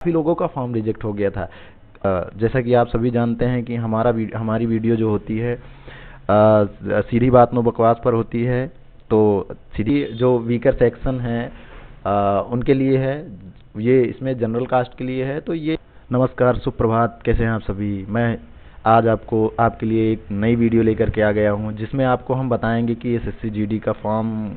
काफ़ी लोगों का फॉर्म रिजेक्ट हो गया था। जैसा कि आप सभी जानते हैं कि हमारी वीडियो जो होती है सीधी बात नो बकवास पर होती है। तो सीधी जो वीकर सेक्शन है उनके लिए है, ये इसमें जनरल कास्ट के लिए है। तो ये नमस्कार, सुप्रभात, कैसे हैं आप सभी। मैं आज आपके लिए एक नई वीडियो लेकर के आ गया हूं, जिसमें आपको हम बताएंगे कि एसएससी जीडी का फॉर्म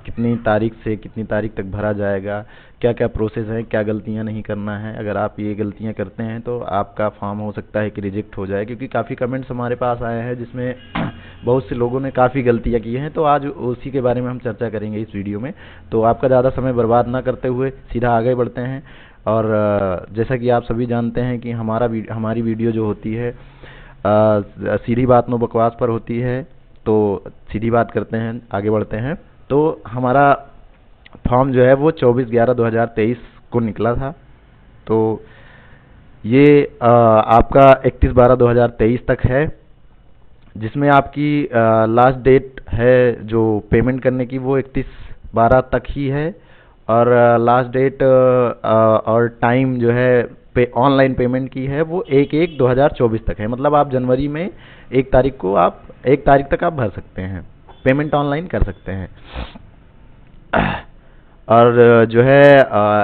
कितनी तारीख से कितनी तारीख तक भरा जाएगा, क्या क्या प्रोसेस है, क्या गलतियां नहीं करना है। अगर आप ये गलतियां करते हैं तो आपका फॉर्म हो सकता है कि रिजेक्ट हो जाए, क्योंकि काफ़ी कमेंट्स हमारे पास आए हैं जिसमें बहुत से लोगों ने काफ़ी गलतियां की हैं। तो आज उसी के बारे में हम चर्चा करेंगे इस वीडियो में। तो आपका ज़्यादा समय बर्बाद ना करते हुए सीधा आगे बढ़ते हैं। और जैसा कि आप सभी जानते हैं कि हमारी वीडियो जो होती है सीधी बात नो बकवास पर होती है। तो सीधी बात करते हैं, आगे बढ़ते हैं। तो हमारा फॉर्म जो है वो 24/11/2023 को निकला था। तो ये आपका 31/12/2023 तक है, जिसमें आपकी लास्ट डेट है जो पेमेंट करने की वो 31/12 तक ही है। और लास्ट डेट और टाइम जो है ऑनलाइन पेमेंट की है वो 1/1/2024 तक है। मतलब आप जनवरी में 1 तारीख तक आप भर सकते हैं, पेमेंट ऑनलाइन कर सकते हैं। और जो है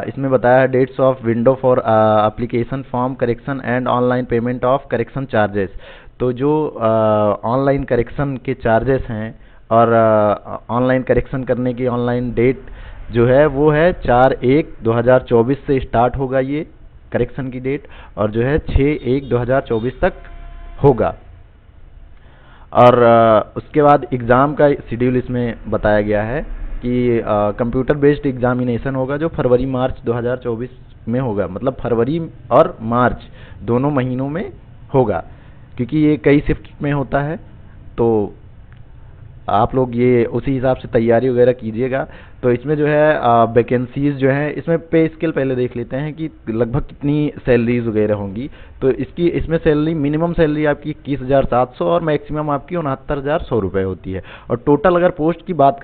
इसमें बताया dates of window for application form correction and online payment of correction charges. तो जो ऑनलाइन करेक्शन के चार्जेस हैं और ऑनलाइन करेक्शन करने की ऑनलाइन डेट जो है वो है 4/1/2024 से स्टार्ट होगा ये करेक्शन की डेट, और जो है 6/1/2024 तक होगा। और उसके बाद एग्ज़ाम का शेड्यूल इसमें बताया गया है कि कंप्यूटर बेस्ड एग्जामिनेशन होगा जो फरवरी-मार्च 2024 में होगा। मतलब फरवरी और मार्च दोनों महीनों में होगा, क्योंकि ये कई शिफ्ट में होता है। तो आप लोग ये उसी हिसाब से तैयारी वगैरह कीजिएगा। तो इसमें जो है वैकेंसीज जो है, इसमें पे स्केल पहले देख लेते हैं कि लगभग कितनी सैलरीज वगैरह होंगी। तो इसमें सैलरी, मिनिमम सैलरी आपकी 21,700 और मैक्सिमम आपकी 69,100 रुपये होती है। और टोटल अगर पोस्ट की बात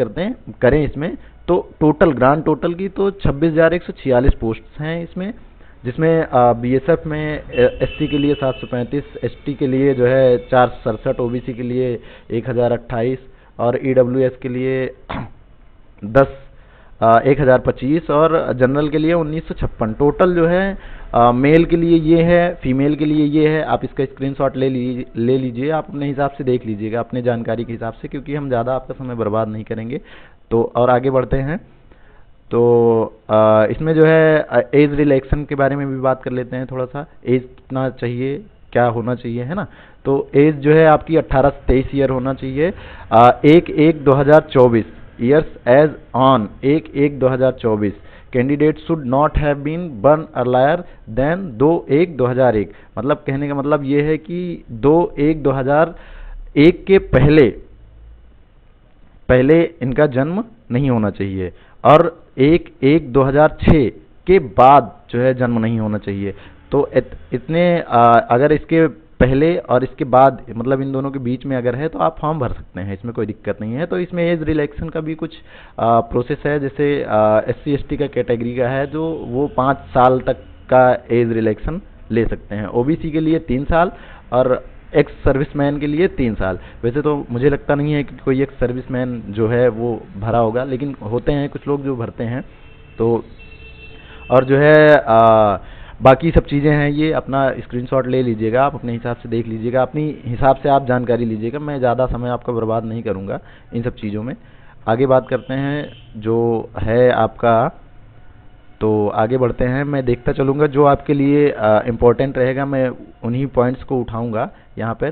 करें इसमें, तो टोटल ग्रांड टोटल की तो 26,146 पोस्ट हैं इसमें, जिसमें बीएसएफ में एससी के लिए 735, एसटी के लिए जो है 467, ओबीसी के लिए 1,028 और ईडब्ल्यूएस के लिए 1,025 और जनरल के लिए 1,956। टोटल जो है मेल के लिए ये है, फीमेल के लिए ये है। आप इसका स्क्रीनशॉट ले लीजिए, आप अपने हिसाब से देख लीजिएगा, अपने जानकारी के हिसाब से, क्योंकि हम ज़्यादा आपका समय बर्बाद नहीं करेंगे। तो और आगे बढ़ते हैं। तो इसमें जो है एज रिलैक्सन के बारे में भी बात कर लेते हैं थोड़ा सा। एज कितना चाहिए, क्या होना चाहिए, है ना। तो एज जो है आपकी 18 से 23 ईयर होना चाहिए। 1/1/2024 years age on 1/1/2024 candidate should not have been born earlier than 2/1/2001। मतलब कहने का मतलब ये है कि 2/1/2001 के पहले इनका जन्म नहीं होना चाहिए, और 1/1/2006 के बाद जो है जन्म नहीं होना चाहिए। तो इतने अगर इसके पहले और इसके बाद, मतलब इन दोनों के बीच में अगर है, तो आप फॉर्म भर सकते हैं, इसमें कोई दिक्कत नहीं है। तो इसमें एज रिलैक्सन का भी कुछ प्रोसेस है। जैसे एससी एसटी का कैटेगरी का है जो वो 5 साल तक का एज रिलैक्सन ले सकते हैं। ओबीसी के लिए 3 साल और एक्स सर्विसमैन के लिए 3 साल। वैसे तो मुझे लगता नहीं है कि कोई एक्स सर्विसमैन जो है वो भरा होगा, लेकिन होते हैं कुछ लोग जो भरते हैं। तो और जो है बाकी सब चीज़ें हैं, ये अपना स्क्रीनशॉट ले लीजिएगा, आप अपने हिसाब से देख लीजिएगा, अपनी हिसाब से आप जानकारी लीजिएगा। मैं ज़्यादा समय आपका बर्बाद नहीं करूँगा इन सब चीज़ों में। आगे बात करते हैं जो है आपका। तो आगे बढ़ते हैं, मैं देखता चलूँगा जो आपके लिए इम्पोर्टेंट रहेगा, मैं उन्हीं पॉइंट्स को उठाऊँगा यहाँ पर।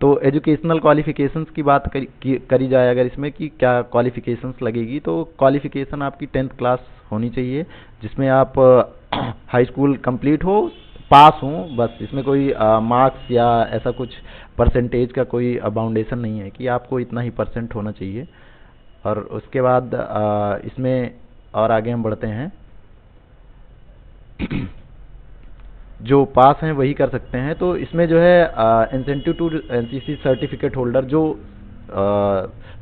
तो एजुकेशनल क्वालिफ़िकेशंस की बात करी जाए अगर इसमें कि क्या क्वालिफ़िकेशंस लगेगी, तो क्वालिफ़िकेशन आपकी 10th क्लास होनी चाहिए, जिसमें आप हाई स्कूल कंप्लीट हो, पास हो, बस। इसमें कोई मार्क्स या ऐसा कुछ परसेंटेज का कोई बाउंडेशन नहीं है कि आपको इतना ही परसेंट होना चाहिए। और उसके बाद इसमें और आगे हम बढ़ते हैं। जो पास हैं वही कर सकते हैं। तो इसमें जो है incentive to NCC certificate holder,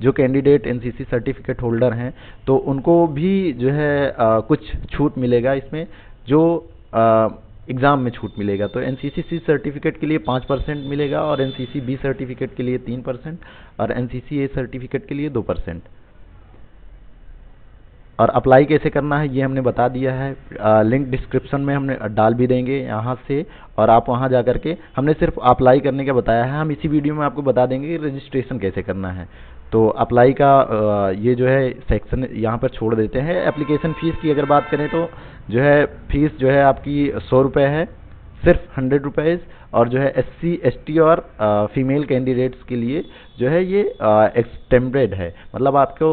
जो कैंडिडेट एनसीसी सर्टिफिकेट होल्डर हैं, तो उनको भी जो है कुछ छूट मिलेगा इसमें। जो एग्ज़ाम में छूट मिलेगा। तो एनसीसी सी सर्टिफिकेट के लिए 5% मिलेगा और एनसीसी बी सर्टिफिकेट के लिए 3% और एनसीसी ए सर्टिफिकेट के लिए 2%। और अप्लाई कैसे करना है ये हमने बता दिया है, लिंक डिस्क्रिप्शन में हमने डाल भी देंगे यहाँ से, और आप वहाँ जा करके, हमने सिर्फ अप्लाई करने का बताया है, हम इसी वीडियो में आपको बता देंगे कि रजिस्ट्रेशन कैसे करना है। तो अप्लाई का ये जो है सेक्शन यहाँ पर छोड़ देते हैं। एप्लीकेशन फ़ीस की अगर बात करें तो जो है फीस जो है आपकी 100 रुपये है, सिर्फ 100 रुपीज़। और जो है SC ST और फीमेल कैंडिडेट्स के लिए जो है ये एक्सटेंडेड है, मतलब आपको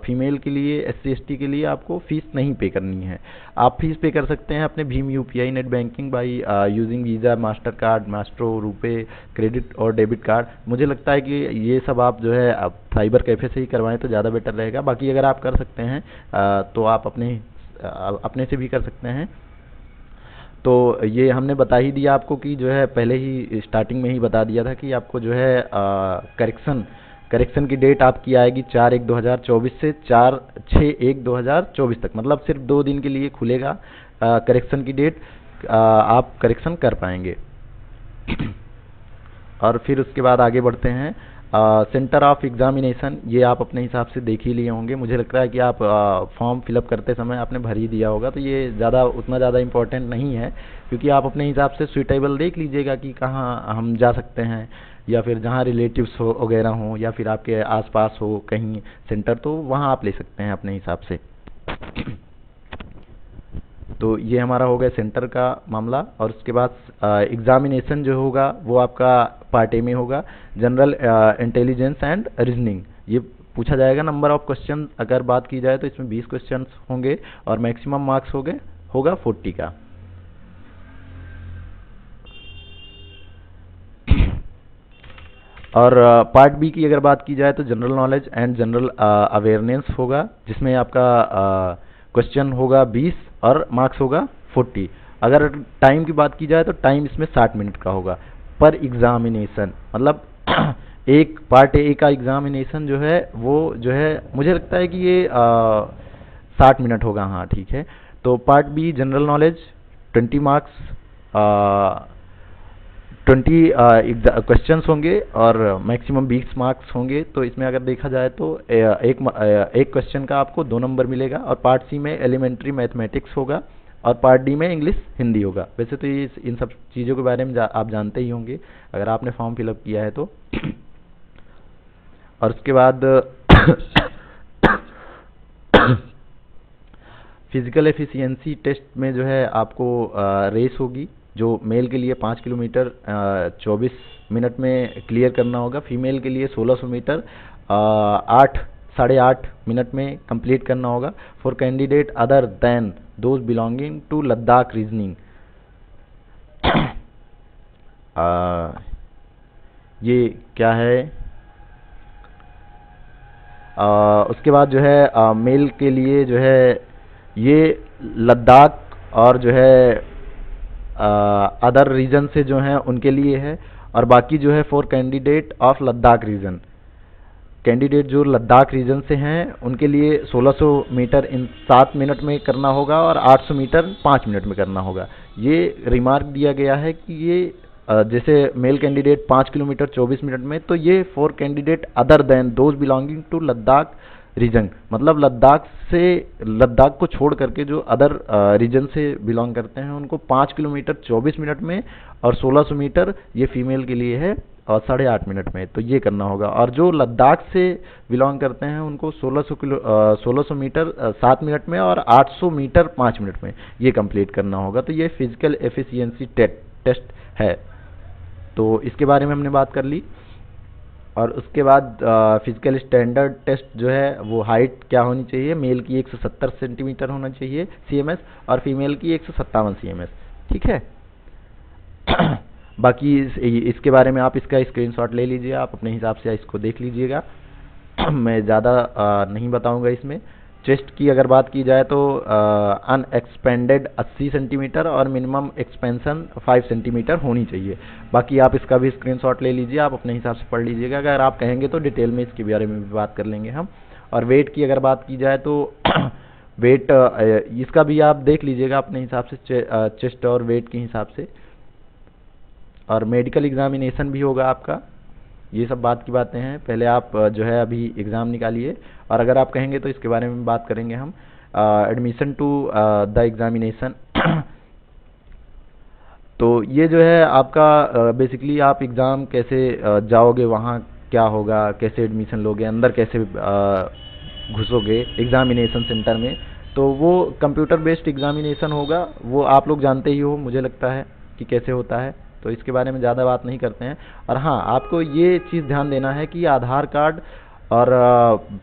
फीमेल के लिए SC ST के लिए आपको फ़ीस नहीं पे करनी है। आप फीस पे कर सकते हैं अपने Bhim UPI net banking by using visa, master card, maestro, RuPay, credit और डेबिट कार्ड। मुझे लगता है कि ये सब आप जो है आप साइबर कैफ़े से ही करवाएं तो ज़्यादा बेटर रहेगा। बाकी अगर आप कर सकते हैं तो आप अपने से भी कर सकते हैं। तो ये हमने बता ही दिया आपको कि जो है पहले ही स्टार्टिंग में ही बता दिया था कि आपको जो है करेक्शन की डेट आपकी आएगी 4/1/2024 से 4/6/1/2024 तक, मतलब सिर्फ 2 दिन के लिए खुलेगा करेक्शन की डेट, आप करेक्शन कर पाएंगे। और फिर उसके बाद आगे बढ़ते हैं। सेंटर ऑफ एग्जामिनेशन, ये आप अपने हिसाब से देख ही लिए होंगे। मुझे लगता है कि आप फॉर्म फिलअप करते समय आपने भर ही दिया होगा, तो ये उतना ज़्यादा इम्पोर्टेंट नहीं है, क्योंकि आप अपने हिसाब से सुइटेबल देख लीजिएगा कि कहाँ हम जा सकते हैं, या फिर जहाँ रिलेटिव्स हो वगैरह हो, या फिर आपके आसपास हो कहीं सेंटर, तो वहाँ आप ले सकते हैं अपने हिसाब से। तो ये हमारा हो गया सेंटर का मामला। और उसके बाद एग्जामिनेशन जो होगा वो आपका पार्ट ए में होगा, जनरल इंटेलिजेंस एंड रीजनिंग। ये पूछा जाएगा। नंबर ऑफ क्वेश्चन अगर बात की जाए तो इसमें 20 क्वेश्चन होंगे और मैक्सिमम मार्क्स होगा 40 का। और पार्ट बी की अगर बात की जाए तो general knowledge and general awareness होगा, जिसमें आपका क्वेश्चन होगा 20 और मार्क्स होगा 40। अगर टाइम की बात की जाए तो टाइम इसमें 60 मिनट का होगा पर एग्जामिनेशन, मतलब एक पार्ट ए का एग्जामिनेशन जो है वो जो है मुझे लगता है कि ये 60 मिनट होगा। हाँ ठीक है। तो part B general knowledge 20 marks, 20 questions होंगे और मैक्सिमम 20 मार्क्स होंगे। तो इसमें अगर देखा जाए तो एक क्वेश्चन का आपको 2 नंबर मिलेगा। और पार्ट सी में एलिमेंट्री मैथमेटिक्स होगा और पार्ट डी में इंग्लिश हिंदी होगा। वैसे तो ये इन सब चीज़ों के बारे में आप जानते ही होंगे अगर आपने फॉर्म फिलअप किया है तो। और उसके बाद फिजिकल एफिशिएंसी टेस्ट में जो है आपको रेस होगी, जो मेल के लिए 5 किलोमीटर 24 मिनट में क्लियर करना होगा, फीमेल के लिए 1600 मीटर साढ़े 8 मिनट में कंप्लीट करना होगा। For candidate other than those belonging to Ladakh reasoning. ये क्या है? उसके बाद जो है मेल के लिए जो है ये लद्दाख और जो है अदर रीजन से जो हैं उनके लिए है। और बाकी जो है for candidate of Ladakh region, candidate जो लद्दाख रीजन से हैं उनके लिए 1600 मीटर इन 7 मिनट में करना होगा और 800 मीटर 5 मिनट में करना होगा। ये रिमार्क दिया गया है कि ये जैसे मेल कैंडिडेट 5 किलोमीटर 24 मिनट में, तो ये for candidate other than those belonging to Ladakh region, मतलब लद्दाख को छोड़ करके जो अदर रीजन से बिलोंग करते हैं उनको 5 किलोमीटर 24 मिनट में और 1600 मीटर ये फीमेल के लिए है और 8.5 मिनट में, तो ये करना होगा। और जो लद्दाख से बिलोंग करते हैं उनको 1600 मीटर 7 मिनट में और 800 मीटर 5 मिनट में ये कंप्लीट करना होगा। तो ये फिजिकल एफिशिएंसी टेस्ट है। तो इसके बारे में हमने बात कर ली। और उसके बाद फिजिकल स्टैंडर्ड टेस्ट जो है वो हाइट क्या होनी चाहिए, मेल की 170 सेंटीमीटर होना चाहिए CMS और फीमेल की 157 CMS, ठीक है। बाकी इसके बारे में आप इसका स्क्रीनशॉट ले लीजिए, आप अपने हिसाब से इसको देख लीजिएगा। मैं ज़्यादा नहीं बताऊंगा इसमें। चेस्ट की अगर बात की जाए तो अनएक्सपेंडेड 80 सेंटीमीटर और मिनिमम एक्सपेंशन 5 सेंटीमीटर होनी चाहिए। बाकी आप इसका भी स्क्रीनशॉट ले लीजिए, आप अपने हिसाब से पढ़ लीजिएगा। अगर आप कहेंगे तो डिटेल में इसके बारे में भी बात कर लेंगे हम। और वेट की अगर बात की जाए तो वेट इसका भी आप देख लीजिएगा अपने हिसाब से, चेस्ट और वेट के हिसाब से। और मेडिकल एग्जामिनेशन भी होगा आपका। ये सब बात की बातें हैं। पहले आप जो है अभी एग्ज़ाम निकालिए, और अगर आप कहेंगे तो इसके बारे में बात करेंगे हम। एडमिशन टू द एग्जामिनेशन तो ये जो है आपका बेसिकली आप एग्ज़ाम कैसे जाओगे, वहाँ क्या होगा, कैसे एडमिशन लोगे, अंदर कैसे घुसोगे एग्ज़ामिनेशन सेंटर में, तो वो कंप्यूटर बेस्ड एग्ज़ामिनेशन होगा। वो आप लोग जानते ही हो, मुझे लगता है कि कैसे होता है, तो इसके बारे में ज़्यादा बात नहीं करते हैं। और हाँ, आपको ये चीज़ ध्यान देना है कि आधार कार्ड और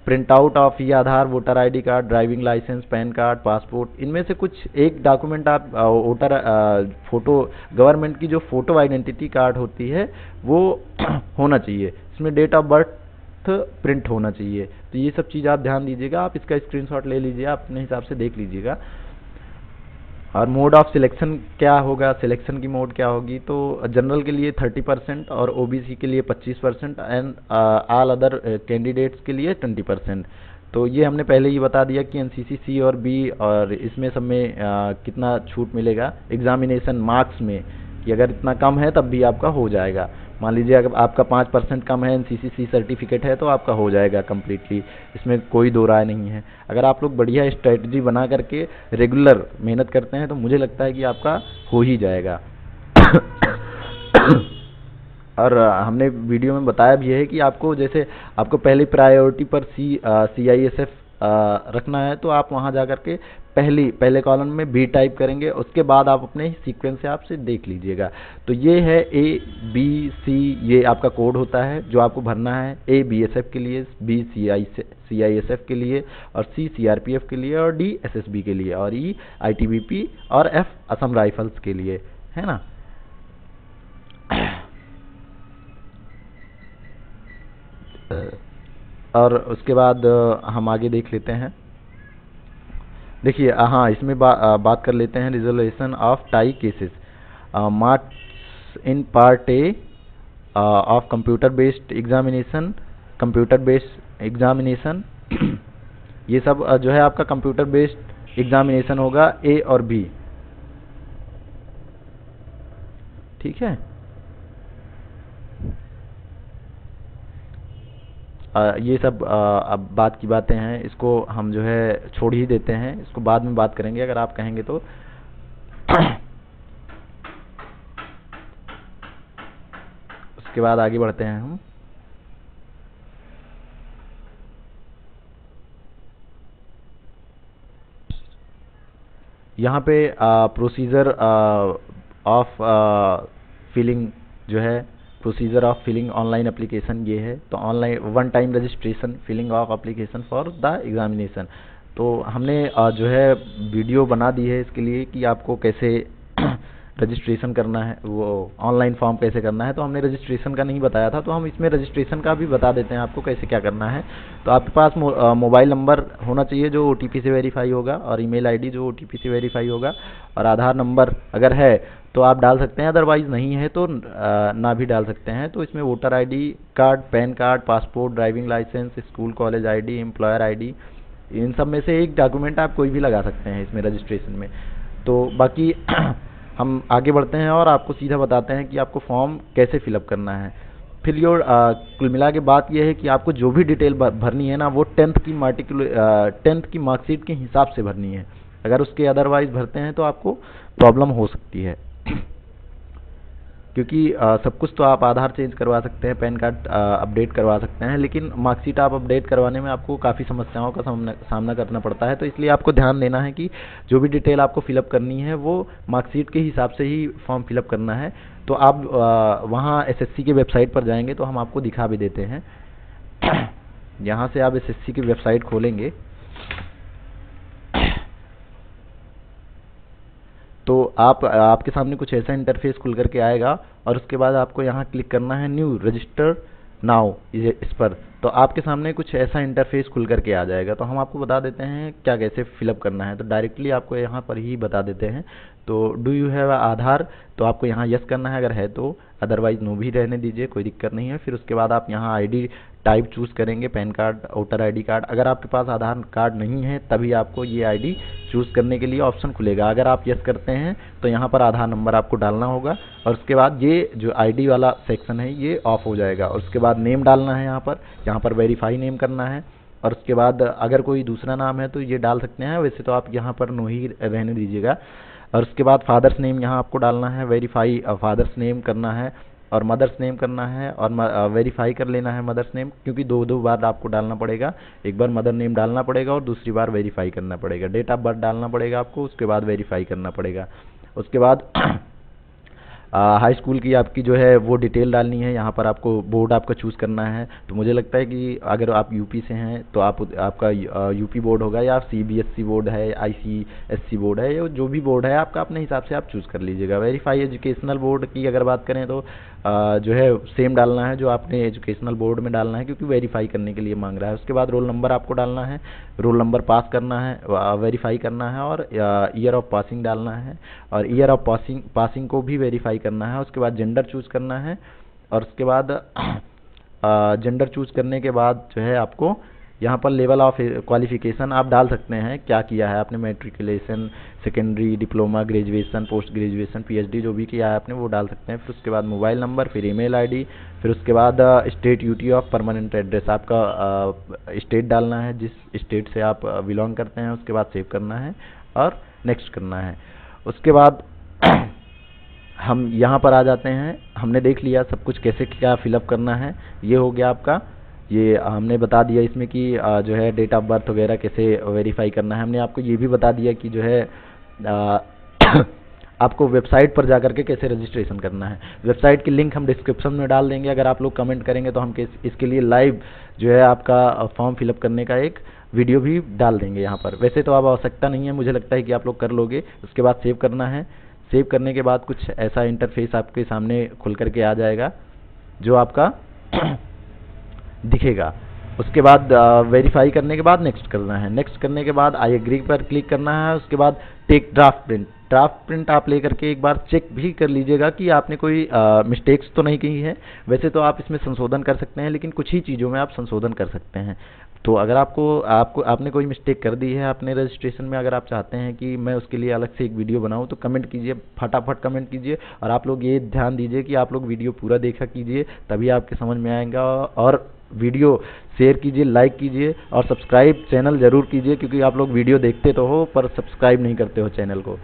प्रिंट आउट ऑफ ये Aadhaar, voter ID card, driving licence, PAN card, passport, इनमें से कुछ एक डॉक्यूमेंट आप वोटर फोटो, गवर्नमेंट की जो फोटो आइडेंटिटी कार्ड होती है वो होना चाहिए। इसमें डेट ऑफ बर्थ प्रिंट होना चाहिए। तो ये सब चीज़ आप ध्यान दीजिएगा। आप इसका स्क्रीनशॉट ले लीजिए, आप अपने हिसाब से देख लीजिएगा। और मोड ऑफ सिलेक्शन क्या होगा, सिलेक्शन की मोड क्या होगी, तो जनरल के लिए 30% और ओबीसी के लिए 25% एंड ऑल अदर कैंडिडेट्स के लिए 20%। तो ये हमने पहले ही बता दिया कि एनसीसी सी और बी, और इसमें सब में कितना छूट मिलेगा एग्जामिनेशन मार्क्स में, कि अगर इतना कम है तब भी आपका हो जाएगा। मान लीजिए अगर आपका 5% कम है, एनसीसी सी सर्टिफिकेट है, तो आपका हो जाएगा कम्प्लीटली, इसमें कोई दो राय नहीं है। अगर आप लोग बढ़िया स्ट्रेटजी बना करके रेगुलर मेहनत करते हैं तो मुझे लगता है कि आपका हो ही जाएगा। और हमने वीडियो में बताया भी है कि आपको जैसे आपको पहली प्रायोरिटी पर CISF रखना है, तो आप वहाँ जा करके पहले कॉलम में बी टाइप करेंगे, उसके बाद आप अपने सीक्वेंस से आपसे देख लीजिएगा। तो ये है ABC, ये आपका कोड होता है जो आपको भरना है। A BSF के लिए, B CISF के लिए, और C CRPF के लिए, और D SSB के लिए, और E ITBP, और F असम राइफल्स के लिए, है ना। और उसके बाद हम आगे देख लेते हैं। देखिए हाँ, इसमें बात कर लेते हैं resolution of tie cases, marks in part A of computer based examination, computer based examination. ये सब जो है आपका कंप्यूटर बेस्ड एग्जामिनेशन होगा, ए और बी, ठीक है। ये सब अब बात की बातें हैं, इसको हम जो है छोड़ ही देते हैं, इसको बाद में बात करेंगे अगर आप कहेंगे तो। उसके बाद आगे बढ़ते हैं हम। यहाँ पे प्रोसीजर ऑफ फिलिंग जो है, procedure of filling online application ये है। तो online one time registration, filling of application for the examination. तो हमने जो है वीडियो बना दी है इसके लिए कि आपको कैसे रजिस्ट्रेशन करना है, वो ऑनलाइन फॉर्म कैसे करना है। तो हमने रजिस्ट्रेशन का नहीं बताया था, तो हम इसमें रजिस्ट्रेशन का भी बता देते हैं आपको कैसे क्या करना है। तो आपके पास मोबाइल नंबर होना चाहिए जो OTP से वेरीफाई होगा, और ईमेल आईडी जो OTP से वेरीफाई होगा, और आधार नंबर अगर है तो आप डाल सकते हैं, अदरवाइज नहीं है तो ना भी डाल सकते हैं। तो इसमें voter ID card, PAN card, passport, driving licence, school college ID, employer ID, इन सब में से एक डॉक्यूमेंट आप कोई भी लगा सकते हैं इसमें रजिस्ट्रेशन में। तो बाकी हम आगे बढ़ते हैं और आपको सीधा बताते हैं कि आपको फॉर्म कैसे फिलअप करना है। फिर योर कुल मिला के बात यह है कि आपको जो भी डिटेल भरनी है ना, वो 10th की मार्कशीट के हिसाब से भरनी है। अगर उसके अदरवाइज भरते हैं तो आपको प्रॉब्लम हो सकती है। क्योंकि सब कुछ तो आप आधार चेंज करवा सकते हैं, पैन कार्ड अपडेट करवा सकते हैं, लेकिन मार्कशीट आप अपडेट करवाने में आपको काफ़ी समस्याओं का सामना करना पड़ता है। तो इसलिए आपको ध्यान देना है कि जो भी डिटेल आपको फिलअप करनी है वो मार्कशीट के हिसाब से ही फॉर्म फिलअप करना है। तो आप वहाँ SSC के वेबसाइट पर जाएंगे तो हम आपको दिखा भी देते हैं। यहाँ से आप SSC की वेबसाइट खोलेंगे तो आपके सामने कुछ ऐसा इंटरफेस खुल करके आएगा, और उसके बाद आपको यहाँ क्लिक करना है न्यू रजिस्टर नाउ, इस पर। तो आपके सामने कुछ ऐसा इंटरफेस खुल करके आ जाएगा। तो हम आपको बता देते हैं क्या कैसे फिलअप करना है। तो डायरेक्टली आपको यहाँ पर ही बता देते हैं। तो डू यू हैव आधार, तो आपको यहाँ यस करना है अगर है तो, अदरवाइज नो भी रहने दीजिए, कोई दिक्कत नहीं है। फिर उसके बाद आप यहाँ ID टाइप चूज़ करेंगे, pan card, voter ID card. अगर आपके पास आधार कार्ड नहीं है तभी आपको ये आईडी चूज़ करने के लिए ऑप्शन खुलेगा। अगर आप यस करते हैं तो यहाँ पर आधार नंबर आपको डालना होगा और उसके बाद ये जो आईडी वाला सेक्शन है ये ऑफ हो जाएगा। और उसके बाद नेम डालना है, यहाँ पर वेरीफाई नेम करना है। और उसके बाद अगर कोई दूसरा नाम है तो ये डाल सकते हैं, वैसे तो आप यहाँ पर नो ही रहने दीजिएगा। और उसके बाद फादर्स नेम यहाँ आपको डालना है, वेरीफाई फादर्स नेम करना है और मदर्स नेम करना है और वेरीफाई कर लेना है मदर्स नेम, क्योंकि दो बार आपको डालना पड़ेगा। एक बार मदर नेम डालना पड़ेगा और दूसरी बार वेरीफाई करना पड़ेगा। डेट ऑफ बर्थ डालना पड़ेगा आपको, उसके बाद वेरीफाई करना पड़ेगा। उसके बाद हाई स्कूल की आपकी जो है वो डिटेल डालनी है। यहाँ पर आपको बोर्ड आपका चूज़ करना है। तो मुझे लगता है कि अगर आप यूपी से हैं तो आपका यूपी बोर्ड होगा, या सीबीएसई बोर्ड है, आईसीएसई बोर्ड है, या जो भी बोर्ड है आपका, अपने हिसाब से आप चूज़ कर लीजिएगा। वेरीफाई एजुकेशनल बोर्ड की अगर बात करें तो जो है सेम डालना है जो आपने एजुकेशनल बोर्ड में डालना है, क्योंकि वेरीफाई करने के लिए मांग रहा है। उसके बाद रोल नंबर आपको डालना है, रोल नंबर पास करना है, वेरीफाई करना है और ईयर ऑफ पासिंग डालना है और ईयर ऑफ पासिंग को भी वेरीफाई करना है। उसके बाद जेंडर चूज़ करना है और उसके बाद जेंडर चूज़ करने के बाद जो है आपको यहाँ पर लेवल ऑफ क्वालिफिकेशन आप डाल सकते हैं, क्या किया है आपने, matriculation, secondary, diploma, graduation, post graduation, PhD जो भी किया है आपने वो डाल सकते हैं। फिर उसके बाद मोबाइल नंबर, फिर ईमेल आईडी, फिर उसके बाद state UT of permanent address, आपका स्टेट डालना है जिस स्टेट से आप बिलोंग करते हैं। उसके बाद सेव करना है और नेक्स्ट करना है। उसके बाद हम यहाँ पर आ जाते हैं। हमने देख लिया सब कुछ कैसे क्या फिलअप करना है, ये हो गया आपका। ये हमने बता दिया इसमें कि जो है डेट ऑफ बर्थ वगैरह कैसे वेरीफाई करना है। हमने आपको ये भी बता दिया कि जो है आपको वेबसाइट पर जाकर के कैसे रजिस्ट्रेशन करना है। वेबसाइट की लिंक हम डिस्क्रिप्शन में डाल देंगे। अगर आप लोग कमेंट करेंगे तो हम इसके लिए लाइव जो है आपका फॉर्म फिलअप करने का एक वीडियो भी डाल देंगे यहाँ पर। वैसे तो अब आवश्यकता नहीं है, मुझे लगता है कि आप लोग कर लोगे। उसके बाद सेव करना है। सेव करने के बाद कुछ ऐसा इंटरफेस आपके सामने खुल करके आ जाएगा जो आपका दिखेगा। उसके बाद वेरीफाई करने के बाद नेक्स्ट करना है। नेक्स्ट करने के बाद आई एग्री पर क्लिक करना है। उसके बाद take draft print, draft print आप लेकर के एक बार चेक भी कर लीजिएगा कि आपने कोई मिस्टेक्स तो नहीं की है। वैसे तो आप इसमें संशोधन कर सकते हैं, लेकिन कुछ ही चीज़ों में आप संशोधन कर सकते हैं। तो अगर आपने कोई मिस्टेक कर दी है अपने रजिस्ट्रेशन में, अगर आप चाहते हैं कि मैं उसके लिए अलग से एक वीडियो बनाऊं, तो कमेंट कीजिए, फटाफट कमेंट कीजिए। और आप लोग ये ध्यान दीजिए कि आप लोग वीडियो पूरा देखा कीजिए, तभी आपके समझ में आएगा। और वीडियो शेयर कीजिए, लाइक कीजिए और सब्सक्राइब चैनल ज़रूर कीजिए, क्योंकि आप लोग वीडियो देखते तो हो पर सब्सक्राइब नहीं करते हो चैनल को।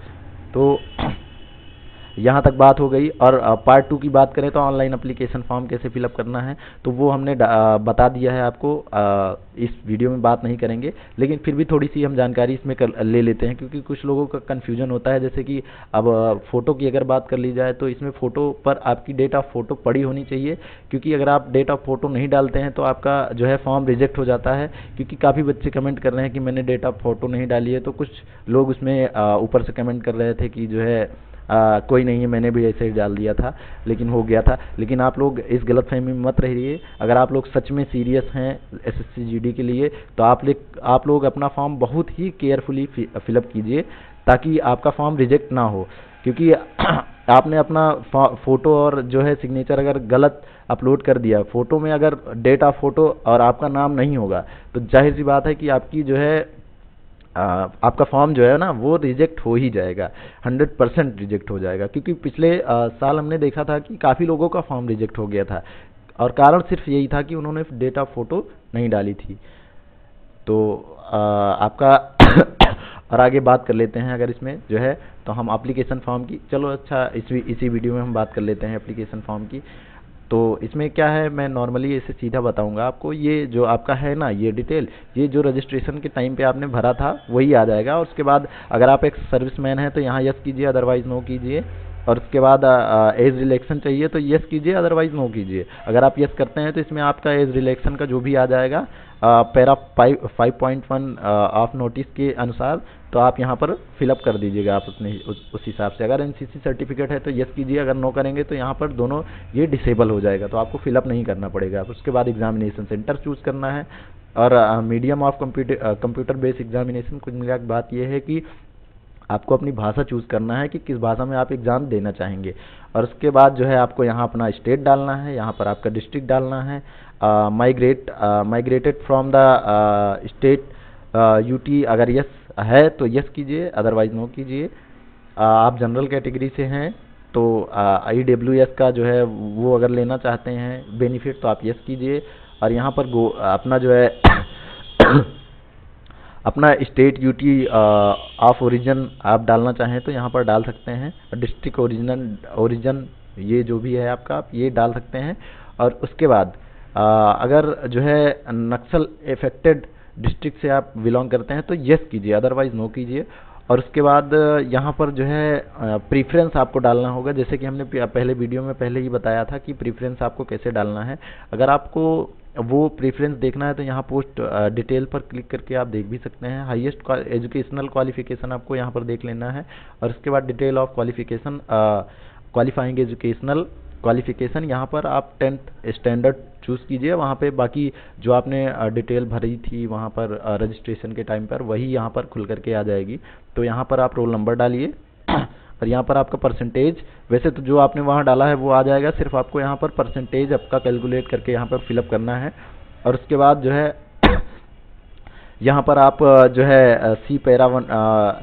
तो यहाँ तक बात हो गई। और पार्ट 2 की बात करें तो ऑनलाइन एप्लीकेशन फॉर्म कैसे फिलअप करना है, तो वो हमने बता दिया है आपको। इस वीडियो में बात नहीं करेंगे, लेकिन फिर भी थोड़ी सी हम जानकारी इसमें ले लेते हैं, क्योंकि कुछ लोगों का कन्फ्यूजन होता है। जैसे कि अब फ़ोटो की अगर बात कर ली जाए तो इसमें फ़ोटो पर आपकी डेट ऑफ फ़ोटो पड़ी होनी चाहिए, क्योंकि अगर आप डेट ऑफ फ़ोटो नहीं डालते हैं तो आपका जो है फॉर्म रिजेक्ट हो जाता है। क्योंकि काफ़ी बच्चे कमेंट कर रहे हैं कि मैंने डेट ऑफ फ़ोटो नहीं डाली है, तो कुछ लोग उसमें ऊपर से कमेंट कर रहे थे कि जो है कोई नहीं है, मैंने भी ऐसे ही डाल दिया था लेकिन हो गया था। लेकिन आप लोग इस गलतफहमी में मत रहिए। अगर आप लोग सच में सीरियस हैं एसएससी जीडी के लिए, तो आप लोग अपना फॉर्म बहुत ही केयरफुली फिलअप कीजिए, ताकि आपका फॉर्म रिजेक्ट ना हो। क्योंकि आपने अपना फ़ोटो और जो है सिग्नेचर अगर गलत अपलोड कर दिया, फ़ोटो में अगर डेट ऑफ फ़ोटो और आपका नाम नहीं होगा, तो जाहिर सी बात है कि आपकी जो है आपका फॉर्म जो है ना वो रिजेक्ट हो ही जाएगा, 100% रिजेक्ट हो जाएगा। क्योंकि पिछले साल हमने देखा था कि काफ़ी लोगों का फॉर्म रिजेक्ट हो गया था, और कारण सिर्फ यही था कि उन्होंने डेट ऑफ फ़ोटो नहीं डाली थी। तो आपका और आगे बात कर लेते हैं अगर इसमें जो है, तो हम एप्लीकेशन फॉर्म की, चलो अच्छा इसी वीडियो में हम बात कर लेते हैं एप्लीकेशन फॉर्म की। तो इसमें क्या है, मैं नॉर्मली इसे सीधा बताऊंगा आपको। ये जो आपका है ना, ये डिटेल, ये जो रजिस्ट्रेशन के टाइम पे आपने भरा था वही आ जाएगा। और उसके बाद अगर आप एक सर्विसमैन हैं तो यहाँ यस कीजिए, अदरवाइज़ नो कीजिए। और उसके बाद एज रिलेक्शन चाहिए तो यस कीजिए, अदरवाइज़ नो कीजिए। अगर आप यस करते हैं तो इसमें आपका एज रिलेक्शन का जो भी आ जाएगा पैरा 5.1 ऑफ नोटिस के अनुसार, तो आप यहाँ पर फिलअप कर दीजिएगा आप अपने उस हिसाब से। अगर एनसीसी सर्टिफिकेट है तो यस कीजिए, अगर नो करेंगे तो यहाँ पर दोनों ये डिसेबल हो जाएगा, तो आपको फिलअप नहीं करना पड़ेगा। उसके बाद एग्जामिनेशन सेंटर चूज़ करना है और medium of computer based examination. कुछ मिला के बात यह है कि आपको अपनी भाषा चूज़ करना है कि किस भाषा में आप एग्ज़ाम देना चाहेंगे। और उसके बाद जो है आपको यहाँ अपना स्टेट डालना है, यहाँ पर आपका डिस्ट्रिक्ट डालना है, migrated from the state UT, अगर यस है तो यस कीजिए, अदरवाइज नो कीजिए। आप जनरल कैटेगरी से हैं तो IWS का जो है वो अगर लेना चाहते हैं बेनिफिट तो आप यस कीजिए। और यहाँ पर अपना जो है अपना स्टेट यूटी ऑफ ओरिजिन आप डालना चाहें तो यहाँ पर डाल सकते हैं। डिस्ट्रिक्ट ओरिजिन ये जो भी है आपका, आप ये डाल सकते हैं। और उसके बाद अगर जो है नक्सल इफेक्टेड डिस्ट्रिक्ट से आप बिलोंग करते हैं तो यस कीजिए, अदरवाइज नो कीजिए। और उसके बाद यहाँ पर जो है प्रीफरेंस आपको डालना होगा, जैसे कि हमने पहले वीडियो में पहले ही बताया था कि प्रीफरेंस आपको कैसे डालना है। अगर आपको वो प्रीफरेंस देखना है तो यहाँ पोस्ट डिटेल पर क्लिक करके आप देख भी सकते हैं। हाईएस्ट एजुकेशनल क्वालिफिकेशन आपको यहाँ पर देख लेना है। और उसके बाद detail of qualification, qualifying educational qualification, यहाँ पर आप 10th स्टैंडर्ड चूज़ कीजिए। वहाँ पे बाकी जो आपने डिटेल भरी थी वहाँ पर रजिस्ट्रेशन के टाइम पर, वही यहाँ पर खुल करके आ जाएगी। तो यहाँ पर आप रोल नंबर डालिए और यहाँ पर आपका परसेंटेज, वैसे तो जो आपने वहाँ डाला है वो आ जाएगा, सिर्फ आपको यहाँ पर परसेंटेज आपका कैलकुलेट करके यहाँ पर फिलअप करना है। और उसके बाद जो है यहाँ पर आप जो है सी पैरा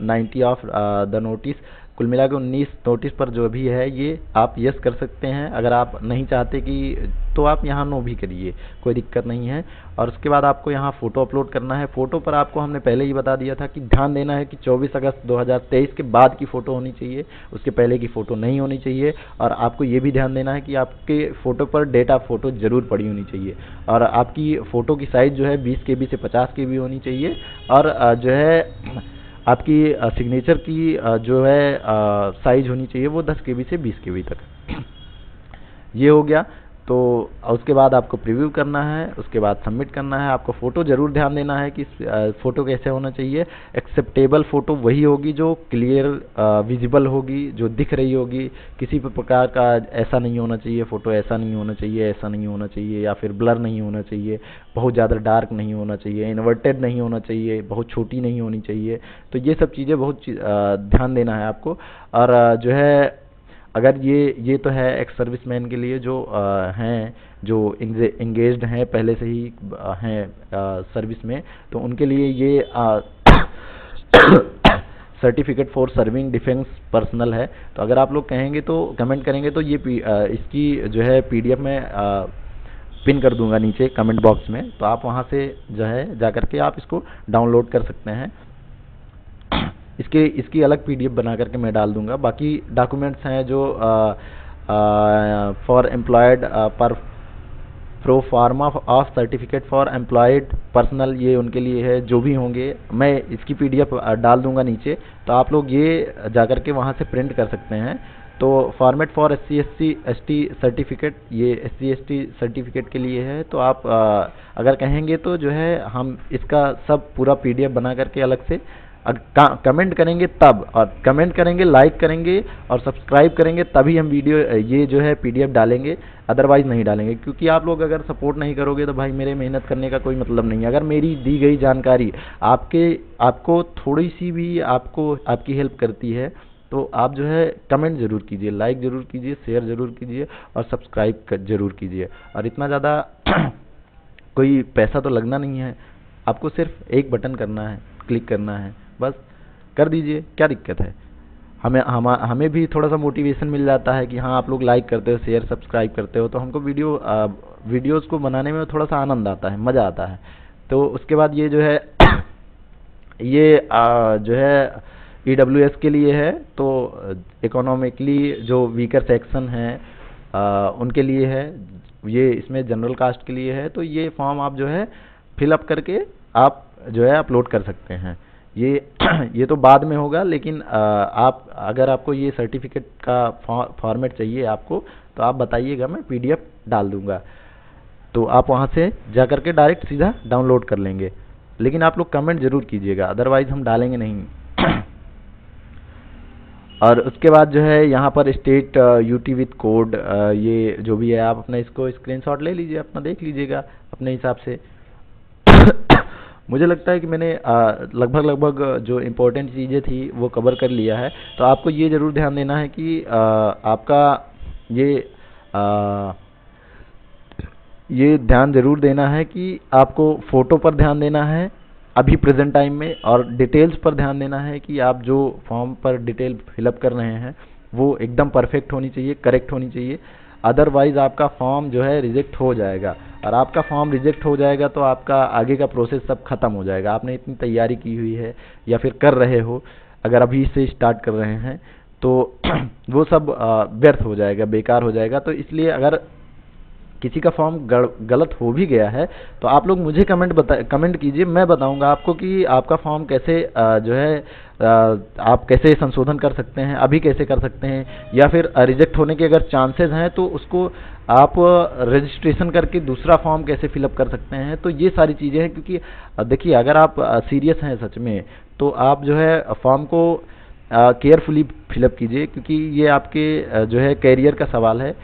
90 ऑफ द नोटिस, कुल मिला के 19 नोटिस पर जो भी है ये आप यस कर सकते हैं। अगर आप नहीं चाहते कि तो आप यहाँ नो भी करिए, कोई दिक्कत नहीं है। और उसके बाद आपको यहाँ फ़ोटो अपलोड करना है। फ़ोटो पर आपको हमने पहले ही बता दिया था कि ध्यान देना है कि 24 अगस्त 2023 के बाद की फ़ोटो होनी चाहिए, उसके पहले की फ़ोटो नहीं होनी चाहिए। और आपको ये भी ध्यान देना है कि आपके फ़ोटो पर डेट ऑफ फ़ोटो ज़रूर पड़ी होनी चाहिए। और आपकी फ़ोटो की साइज़ जो है 20 KB से 50 KB होनी चाहिए। और जो है आपकी सिग्नेचर की जो है साइज होनी चाहिए वो 10 KB से 20 KB तक। ये हो गया। तो उसके बाद आपको प्रीव्यू करना है, उसके बाद सबमिट करना है। आपको फ़ोटो ज़रूर ध्यान देना है कि फ़ोटो कैसे होना चाहिए। एक्सेप्टेबल फ़ोटो वही होगी जो क्लियर विजिबल होगी, जो दिख रही होगी। किसी भी प्रकार का ऐसा नहीं होना चाहिए, फ़ोटो ऐसा नहीं होना चाहिए, ऐसा नहीं होना चाहिए, या फिर ब्लर नहीं होना चाहिए, बहुत ज़्यादा डार्क नहीं होना चाहिए, इन्वर्टेड नहीं होना चाहिए, बहुत छोटी नहीं होनी चाहिए। तो ये सब चीज़ें बहुत ध्यान देना है आपको। और जो है अगर ये तो है एक्स सर्विसमैन के लिए जो हैं, जो इंगेज्ड हैं, पहले से ही हैं सर्विस में, तो उनके लिए ये certificate for serving defence personnel है। तो अगर आप लोग कहेंगे तो कमेंट करेंगे तो ये इसकी जो है PDF में पिन कर दूंगा नीचे कमेंट बॉक्स में, तो आप वहाँ से जो है जा करके आप इसको डाउनलोड कर सकते हैं। इसकी अलग PDF बना करके मैं डाल दूंगा। बाकी डॉक्यूमेंट्स हैं जो फॉर एम्प्लॉयड पर pro pharma of certificate for employed personal, ये उनके लिए है। जो भी होंगे मैं इसकी PDF डाल दूंगा नीचे, तो आप लोग ये जा करके वहाँ से प्रिंट कर सकते हैं। तो format for SC ST certificate, ये SC ST सर्टिफिकेट के लिए है। तो आप अगर कहेंगे तो जो है हम इसका सब पूरा PDF बना करके अलग से कमेंट करेंगे तब, और कमेंट करेंगे, लाइक करेंगे और सब्सक्राइब करेंगे तभी हम वीडियो ये जो है PDF डालेंगे, अदरवाइज नहीं डालेंगे। क्योंकि आप लोग अगर सपोर्ट नहीं करोगे तो भाई मेरे मेहनत करने का कोई मतलब नहीं है। अगर मेरी दी गई जानकारी आपको थोड़ी सी भी आपकी हेल्प करती है तो आप जो है कमेंट ज़रूर कीजिए, लाइक ज़रूर कीजिए, शेयर ज़रूर कीजिए और सब्सक्राइब ज़रूर कीजिए। और इतना ज़्यादा कोई पैसा तो लगना नहीं है, आपको सिर्फ एक बटन करना है, क्लिक करना है, बस कर दीजिए, क्या दिक्कत है। हमें भी थोड़ा सा मोटिवेशन मिल जाता है कि हाँ आप लोग लाइक करते हो, शेयर सब्सक्राइब करते हो, तो हमको वीडियोज़ को बनाने में थोड़ा सा आनंद आता है, मज़ा आता है। तो उसके बाद ये जो है ये जो है EWS के लिए है। तो इकोनॉमिकली जो वीकर सेक्शन है उनके लिए है, ये इसमें जनरल कास्ट के लिए है। तो ये फॉर्म आप जो है फिलअप करके आप जो है अपलोड कर सकते हैं। ये तो बाद में होगा, लेकिन अगर आपको ये सर्टिफिकेट का फॉर्मेट चाहिए आपको, तो आप बताइएगा, मैं PDF डाल दूंगा। तो आप वहाँ से जा करके डायरेक्ट सीधा डाउनलोड कर लेंगे। लेकिन आप लोग कमेंट ज़रूर कीजिएगा, अदरवाइज हम डालेंगे नहीं। और उसके बाद जो है यहाँ पर स्टेट UT विथ कोड, ये जो भी है आप अपना इसको स्क्रीनशॉट ले लीजिए, अपना देख लीजिएगा अपने हिसाब से। मुझे लगता है कि मैंने लगभग जो इम्पोर्टेंट चीज़ें थी वो कवर कर लिया है। तो आपको ये ज़रूर ध्यान देना है कि आपका ये ये ध्यान ज़रूर देना है कि आपको फ़ोटो पर ध्यान देना है अभी प्रेजेंट टाइम में, और डिटेल्स पर ध्यान देना है कि आप जो फॉर्म पर डिटेल फिलअप कर रहे हैं वो एकदम परफेक्ट होनी चाहिए, करेक्ट होनी चाहिए। अदरवाइज़ आपका फॉर्म जो है रिजेक्ट हो जाएगा, और आपका फॉर्म रिजेक्ट हो जाएगा तो आपका आगे का प्रोसेस सब खत्म हो जाएगा। आपने इतनी तैयारी की हुई है या फिर कर रहे हो, अगर अभी से स्टार्ट कर रहे हैं तो वो सब व्यर्थ हो जाएगा, बेकार हो जाएगा। तो इसलिए अगर किसी का फॉर्म गलत हो भी गया है तो आप लोग मुझे कमेंट कीजिए, मैं बताऊंगा आपको कि आपका फॉर्म कैसे जो है आप कैसे संशोधन कर सकते हैं, अभी कैसे कर सकते हैं, या फिर रिजेक्ट होने के अगर चांसेस हैं तो उसको आप रजिस्ट्रेशन करके दूसरा फॉर्म कैसे फिलअप कर सकते हैं। तो ये सारी चीज़ें हैं, क्योंकि देखिए अगर आप सीरियस हैं सच में तो आप जो है फॉर्म को केयरफुली फिलअप कीजिए, क्योंकि ये आपके जो है कैरियर का सवाल है।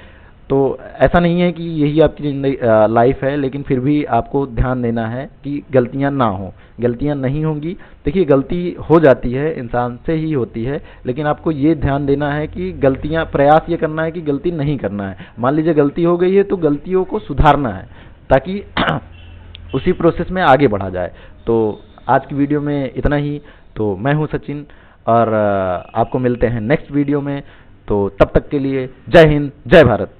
तो ऐसा नहीं है कि यही आपकी जिंदगी लाइफ है, लेकिन फिर भी आपको ध्यान देना है कि गलतियां ना हो, गलतियां नहीं होंगी। देखिए गलती हो जाती है, इंसान से ही होती है, लेकिन आपको ये ध्यान देना है कि गलतियां, प्रयास ये करना है कि गलती नहीं करना है। मान लीजिए गलती हो गई है तो गलतियों को सुधारना है, ताकि उसी प्रोसेस में आगे बढ़ा जाए। तो आज की वीडियो में इतना ही। तो मैं हूं सचिन, और आपको मिलते हैं नेक्स्ट वीडियो में। तो तब तक के लिए जय हिंद, जय भारत।